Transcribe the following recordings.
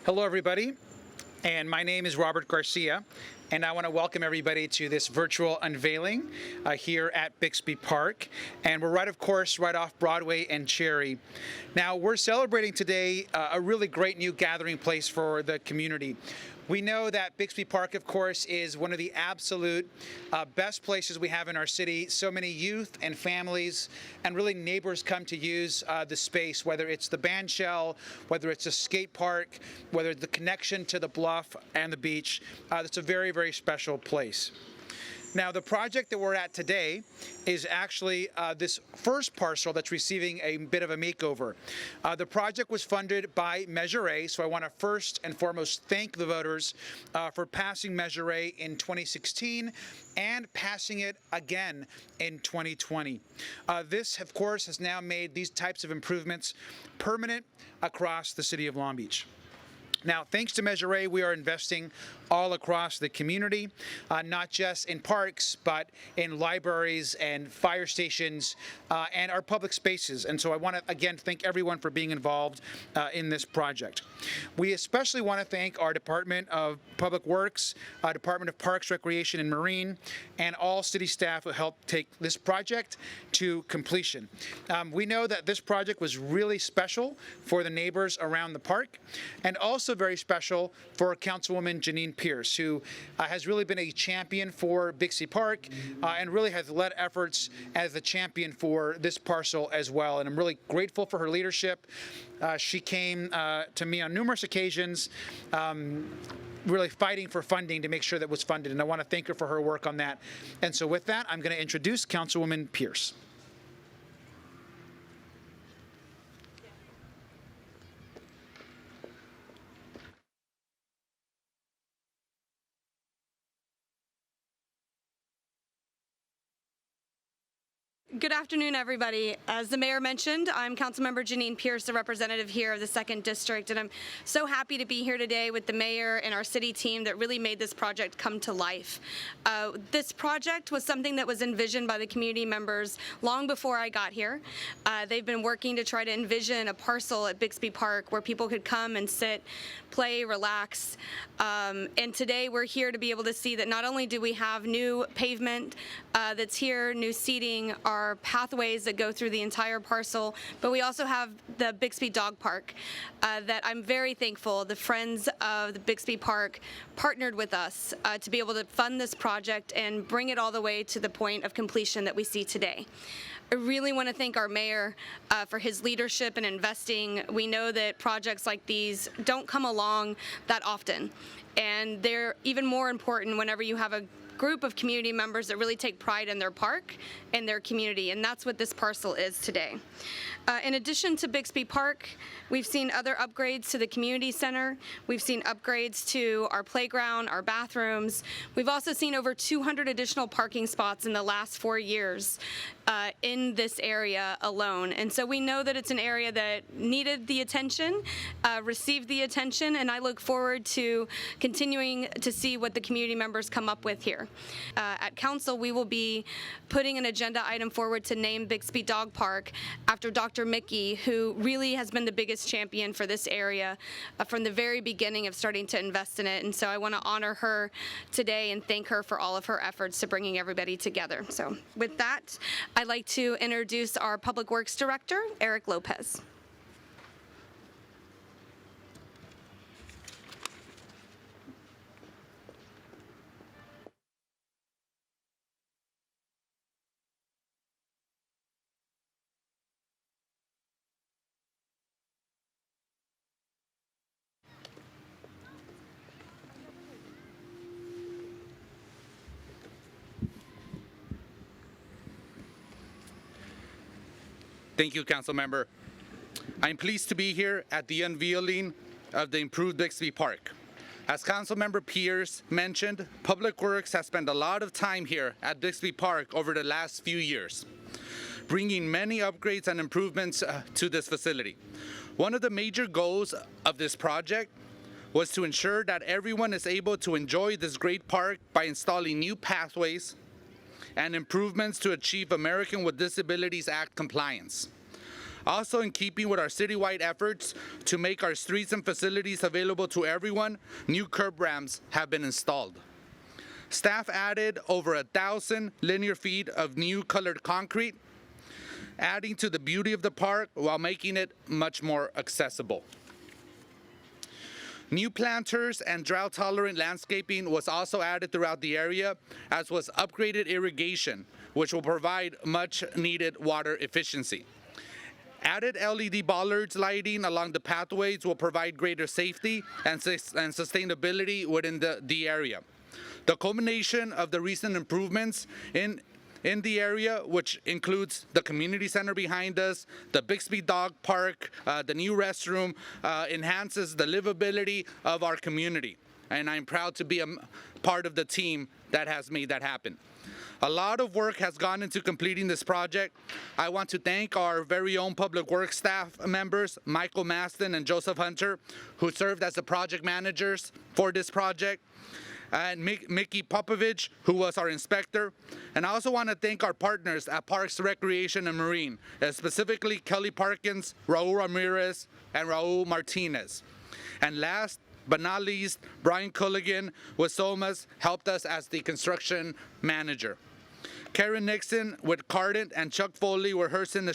Hello, everybody, and my name is Robert Garcia, and I want to welcome everybody to this virtual unveiling here at Bixby Park. And we're right off Broadway and Cherry. Now, we're celebrating today a really great new gathering place for the community. We know that Bixby Park, of course, is one of the absolute best places we have in our city. So many youth and families and really neighbors come to use the space, whether it's the band shell, whether it's a skate park, whether it's the connection to the bluff and the beach. It's a very, very special place. Now, the project that we're at today is actually this first parcel that's receiving a bit of a makeover. The project was funded by Measure A, so I want to first and foremost thank the voters for passing Measure A in 2016 and passing it again in 2020. This, of course, has now made these types of improvements permanent across the city of Long Beach. Now, thanks to Measure A, we are investing all across the community, not just in parks, but in libraries and fire stations and our public spaces. And so I want to, again, thank everyone for being involved in this project. We especially want to thank our Department of Public Works, Department of Parks, Recreation, and Marine, and all city staff who helped take this project to completion. We know that this project was really special for the neighbors around the park, and also very special for Councilwoman Janine Pierce, who has really been a champion for Bixby Park and really has led efforts as the champion for this parcel as well. And I'm really grateful for her leadership. She came to me on numerous occasions, really fighting for funding to make sure that was funded, and I want to thank her for her work on that. And so with that, I'm going to introduce Councilwoman Pierce. Good afternoon, everybody. As the mayor mentioned, I'm Councilmember Janine Pierce, the representative here of the 2nd District, and I'm so happy to be here today with the mayor and our city team that really made this project come to life. This project was something that was envisioned by the community members long before I got here. They've been working to try to envision a parcel at Bixby Park where people could come and sit, play, relax, and today we're here to be able to see that not only do we have new pavement that's here, new seating, our pathways that go through the entire parcel, but we also have the Bixby Dog Park that I'm very thankful the Friends of the Bixby Park partnered with us to be able to fund this project and bring it all the way to the point of completion that we see today. I really want to thank our mayor for his leadership and investing. We know that projects like these don't come along that often, and they're even more important whenever you have a group of community members that really take pride in their park and their community, and that's what this parcel is today. In addition to Bixby Park, we've seen other upgrades to the community center. We've seen upgrades to our playground, our bathrooms. We've also seen over 200 additional parking spots in the last 4 years in this area alone. And so we know that it's an area that needed the attention, received the attention, and I look forward to continuing to see what the community members come up with here. At council, we will be putting an agenda item forward to name Bixby Dog Park after Dr. Mickey, who really has been the biggest champion for this area from the very beginning of starting to invest in it. And so I want to honor her today and thank her for all of her efforts to bringing everybody together. So with that, I'd like to introduce our Public Works Director, Eric Lopez. Thank you, Councilmember. I'm pleased to be here at the unveiling of the improved Bixby Park. As Councilmember Pierce mentioned, Public Works has spent a lot of time here at Bixby Park over the last few years, bringing many upgrades and improvements to this facility. One of the major goals of this project was to ensure that everyone is able to enjoy this great park by installing new pathways and improvements to achieve American with Disabilities Act compliance. Also, in keeping with our citywide efforts to make our streets and facilities available to everyone, new curb ramps have been installed. Staff added over 1,000 linear feet of new colored concrete, adding to the beauty of the park while making it much more accessible. New planters and drought-tolerant landscaping was also added throughout the area, as was upgraded irrigation, which will provide much-needed water efficiency. Added LED bollards lighting along the pathways will provide greater safety and sustainability within the area. The culmination of the recent improvements in the area, which includes the community center behind us, the Bixby Dog Park, the new restroom, enhances the livability of our community. And I'm proud to be a part of the team that has made that happen. A lot of work has gone into completing this project. I want to thank our very own Public Works staff members, Michael Maston and Joseph Hunter, who served as the project managers for this project, and Mickey Popovich, who was our inspector. And I also want to thank our partners at Parks, Recreation, and Marine, specifically Kelly Parkins, Raul Ramirez, and Raul Martinez. And last but not least, Brian Culligan with SOMAS helped us as the construction manager. Karen Nixon with Cardent and Chuck Foley with Hurston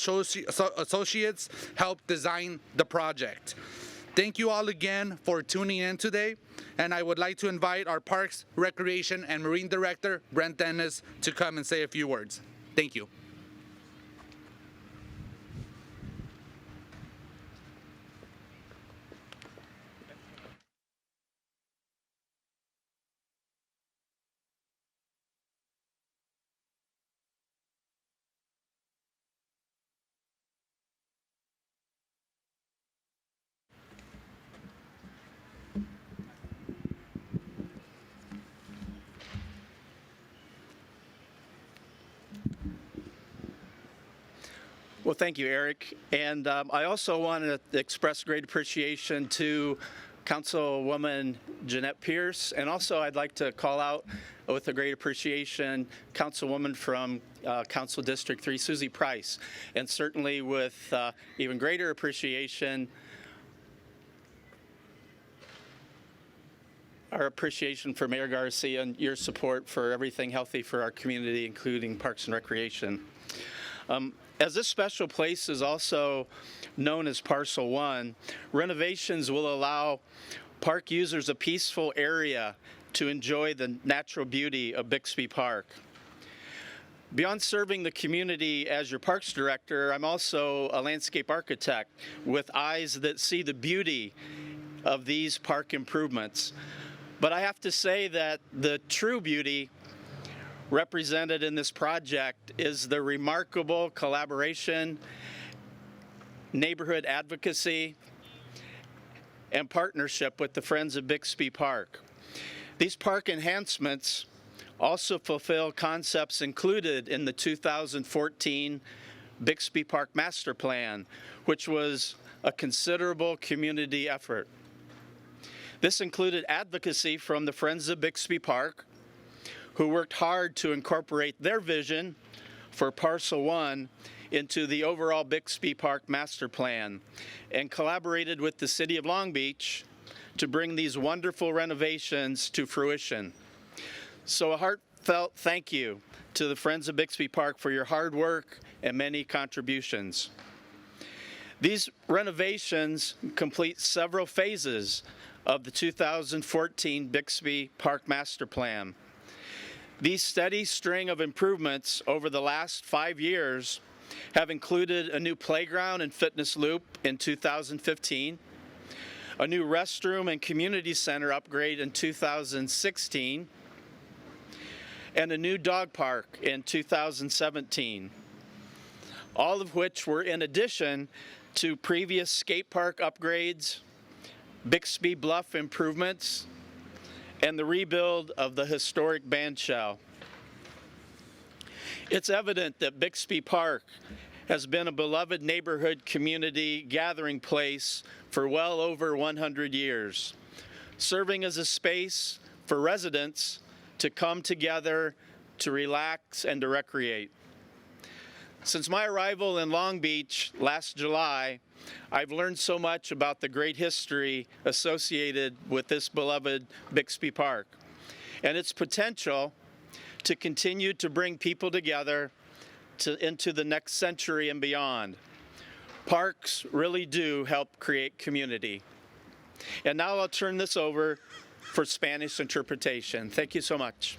Associates helped design the project. Thank you all again for tuning in today, and I would like to invite our Parks, Recreation, and Marine Director, Brent Dennis, to come and say a few words. Thank you. Well, thank you, Eric. And I also want to express great appreciation to Councilwoman Jeanette Pierce. And also I'd like to call out with a great appreciation Councilwoman from Council District 3, Susie Price. And certainly with even greater appreciation, our appreciation for Mayor Garcia and your support for everything healthy for our community, including Parks and Recreation. As this special place is also known as Parcel 1, renovations will allow park users a peaceful area to enjoy the natural beauty of Bixby Park. Beyond serving the community as your Parks Director, I'm also a landscape architect with eyes that see the beauty of these park improvements. But I have to say that the true beauty represented in this project is the remarkable collaboration, neighborhood advocacy, and partnership with the Friends of Bixby Park. These park enhancements also fulfill concepts included in the 2014 Bixby Park Master Plan, which was a considerable community effort. This included advocacy from the Friends of Bixby Park, who worked hard to incorporate their vision for Parcel 1 into the overall Bixby Park Master Plan, and collaborated with the City of Long Beach to bring these wonderful renovations to fruition. So a heartfelt thank you to the Friends of Bixby Park for your hard work and many contributions. These renovations complete several phases of the 2014 Bixby Park Master Plan. These steady string of improvements over the last 5 years have included a new playground and fitness loop in 2015, a new restroom and community center upgrade in 2016, and a new dog park in 2017, all of which were in addition to previous skate park upgrades, Bixby Bluff improvements, and the rebuild of the historic bandshell. It's evident that Bixby Park has been a beloved neighborhood community gathering place for well over 100 years, serving as a space for residents to come together, to relax, and to recreate. Since my arrival in Long Beach last July, I've learned so much about the great history associated with this beloved Bixby Park and its potential to continue to bring people together into the next century and beyond. Parks really do help create community. And now I'll turn this over for Spanish interpretation. Thank you so much.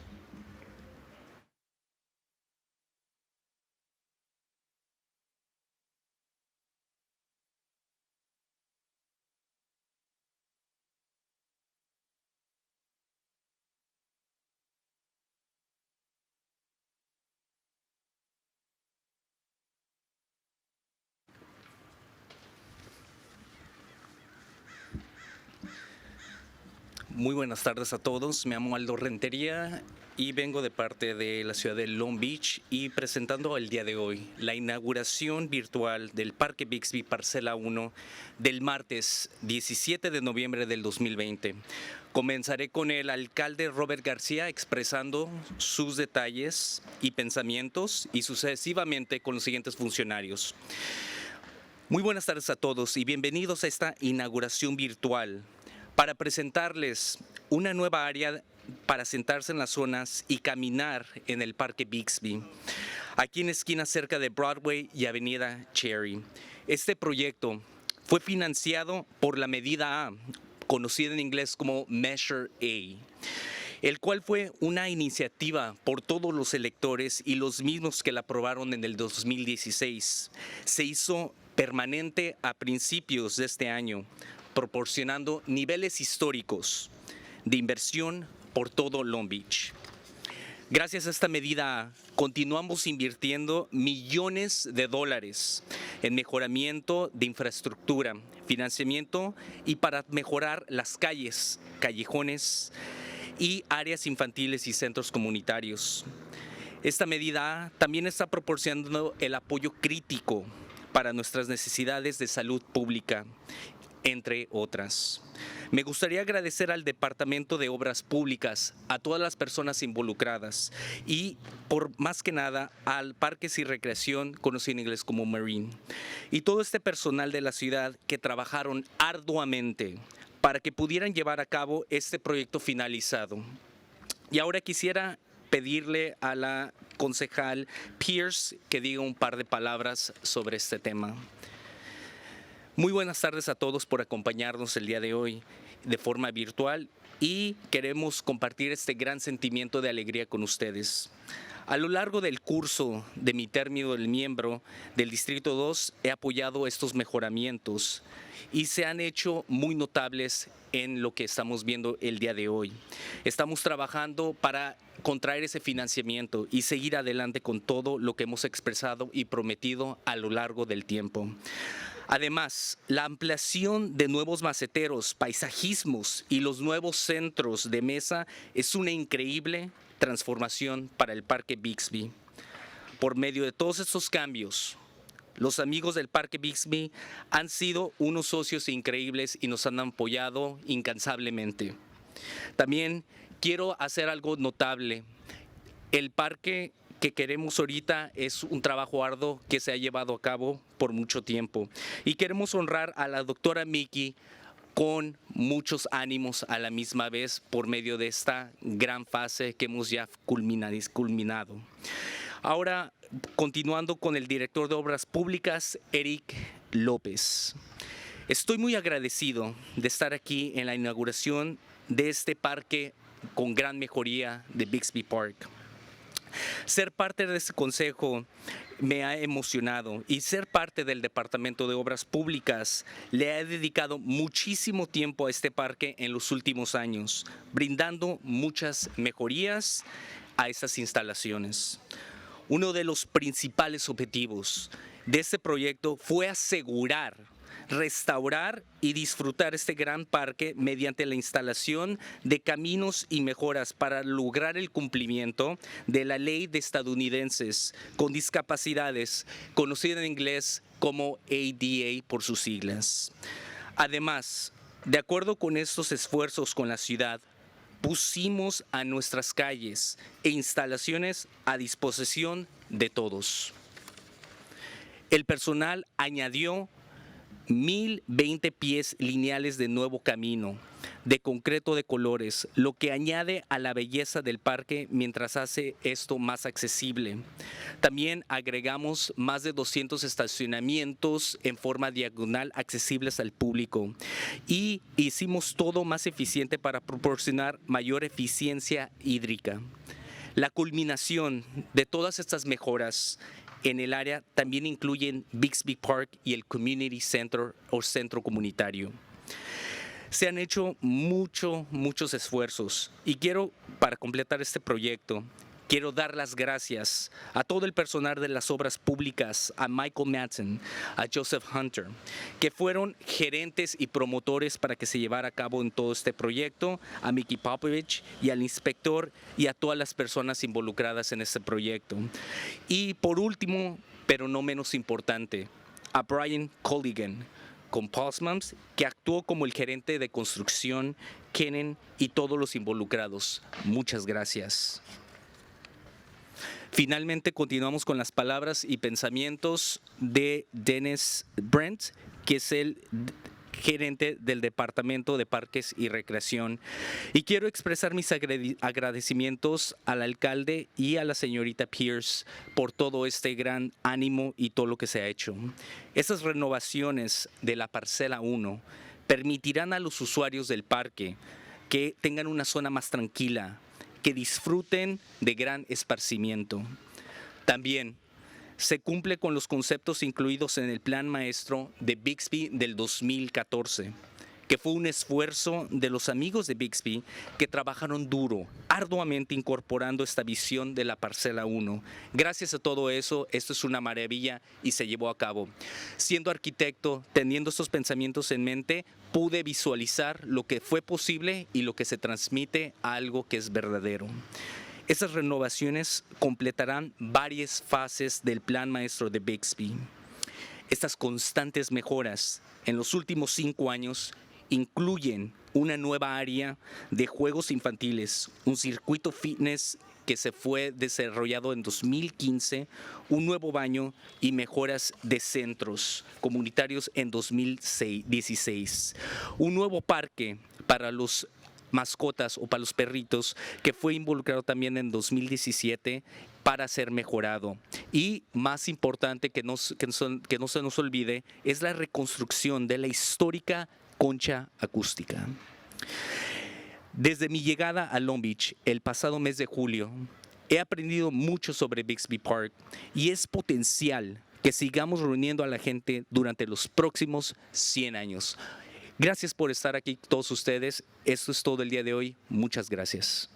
Muy buenas tardes a todos, me llamo Aldo Rentería y vengo de parte de la ciudad de Long Beach y presentando el día de hoy la inauguración virtual del Parque Bixby Parcela 1 del martes 17 de noviembre del 2020. Comenzaré con el alcalde Robert García expresando sus detalles y pensamientos y sucesivamente con los siguientes funcionarios. Muy buenas tardes a todos y bienvenidos a esta inauguración virtual para presentarles una nueva área para sentarse en las zonas y caminar en el Parque Bixby, aquí en esquina cerca de Broadway y Avenida Cherry. Este proyecto fue financiado por la medida A, conocida en inglés como Measure A, el cual fue una iniciativa por todos los electores y los mismos que la aprobaron en el 2016. Se hizo permanente a principios de este año, proporcionando niveles históricos de inversión por todo Long Beach. Gracias a esta medida, continuamos invirtiendo millones de dólares en mejoramiento de infraestructura, financiamiento y para mejorar las calles, callejones y áreas infantiles y centros comunitarios. Esta medida también está proporcionando el apoyo crítico para nuestras necesidades de salud pública, entre otras. Me gustaría agradecer al Departamento de Obras Públicas, a todas las personas involucradas y, por más que nada, al Parques y Recreación, conocido en inglés como Marine, y todo este personal de la ciudad que trabajaron arduamente para que pudieran llevar a cabo este proyecto finalizado. Y ahora quisiera pedirle a la concejal Pierce que diga un par de palabras sobre este tema. Muy buenas tardes a todos por acompañarnos el día de hoy de forma virtual y queremos compartir este gran sentimiento de alegría con ustedes. A lo largo del curso de mi término del miembro del Distrito 2 he apoyado estos mejoramientos y se han hecho muy notables en lo que estamos viendo el día de hoy. Estamos trabajando para contraer ese financiamiento y seguir adelante con todo lo que hemos expresado y prometido a lo largo del tiempo. Además, la ampliación de nuevos maceteros, paisajismos y los nuevos centros de mesa es una increíble transformación para el Parque Bixby. Por medio de todos estos cambios, los amigos del Parque Bixby han sido unos socios increíbles y nos han apoyado incansablemente. También quiero hacer algo notable. El parque que queremos ahorita es un trabajo arduo que se ha llevado a cabo por mucho tiempo y queremos honrar a la doctora Mickey con muchos ánimos a la misma vez por medio de esta gran fase que hemos ya culminado. Ahora, continuando con el director de Obras Públicas, Eric López. Estoy muy agradecido de estar aquí en la inauguración de este parque con gran mejoría de Bixby Park. Ser parte de este consejo me ha emocionado y ser parte del Departamento de Obras Públicas le ha dedicado muchísimo tiempo a este parque en los últimos años, brindando muchas mejorías a estas instalaciones. Uno de los principales objetivos de este proyecto fue asegurar, restaurar y disfrutar este gran parque mediante la instalación de caminos y mejoras para lograr el cumplimiento de la ley de estadounidenses con discapacidades, conocida en inglés como ADA por sus siglas. Además, de acuerdo con estos esfuerzos con la ciudad, pusimos a nuestras calles e instalaciones a disposición de todos. El personal añadió 1,020 pies lineales de nuevo camino, de concreto de colores, lo que añade a la belleza del parque mientras hace esto más accesible. También agregamos más de 200 estacionamientos en forma diagonal accesibles al público y hicimos todo más eficiente para proporcionar mayor eficiencia hídrica. La culminación de todas estas mejoras en el área también incluyen Bixby Park y el Community Center o centro comunitario. Se han hecho muchos esfuerzos y para completar este proyecto, quiero dar las gracias a todo el personal de las obras públicas, a Michael Madsen, a Joseph Hunter, que fueron gerentes y promotores para que se llevara a cabo en todo este proyecto, a Mickey Popovich y al inspector y a todas las personas involucradas en este proyecto. Y por último, pero no menos importante, a Brian Colligan, con Postmams, que actuó como el gerente de construcción, Kenan y todos los involucrados. Muchas gracias. Finalmente, continuamos con las palabras y pensamientos de Dennis Brent, que es el gerente del Departamento de Parques y Recreación. Y quiero expresar mis agradecimientos al alcalde y a la señorita Pierce por todo este gran ánimo y todo lo que se ha hecho. Esas renovaciones de la parcela 1 permitirán a los usuarios del parque que tengan una zona más tranquila, que disfruten de gran esparcimiento. También se cumple con los conceptos incluidos en el Plan Maestro de Bixby del 2014, que fue un esfuerzo de los amigos de Bixby que trabajaron duro, arduamente incorporando esta visión de la parcela 1. Gracias a todo eso, esto es una maravilla y se llevó a cabo. Siendo arquitecto, teniendo estos pensamientos en mente, pude visualizar lo que fue posible y lo que se transmite a algo que es verdadero. Esas renovaciones completarán varias fases del Plan Maestro de Bixby. Estas constantes mejoras en los últimos 5 años incluyen una nueva área de juegos infantiles, un circuito fitness que se fue desarrollado en 2015, un nuevo baño y mejoras de centros comunitarios en 2016. Un nuevo parque para los mascotas o para los perritos que fue involucrado también en 2017 para ser mejorado. Y más importante que no se nos olvide es la reconstrucción de la histórica concha acústica. Desde mi llegada a Long Beach el pasado mes de julio, he aprendido mucho sobre Bixby Park y es potencial que sigamos reuniendo a la gente durante los próximos 100 años. Gracias por estar aquí todos ustedes. Esto es todo el día de hoy. Muchas gracias.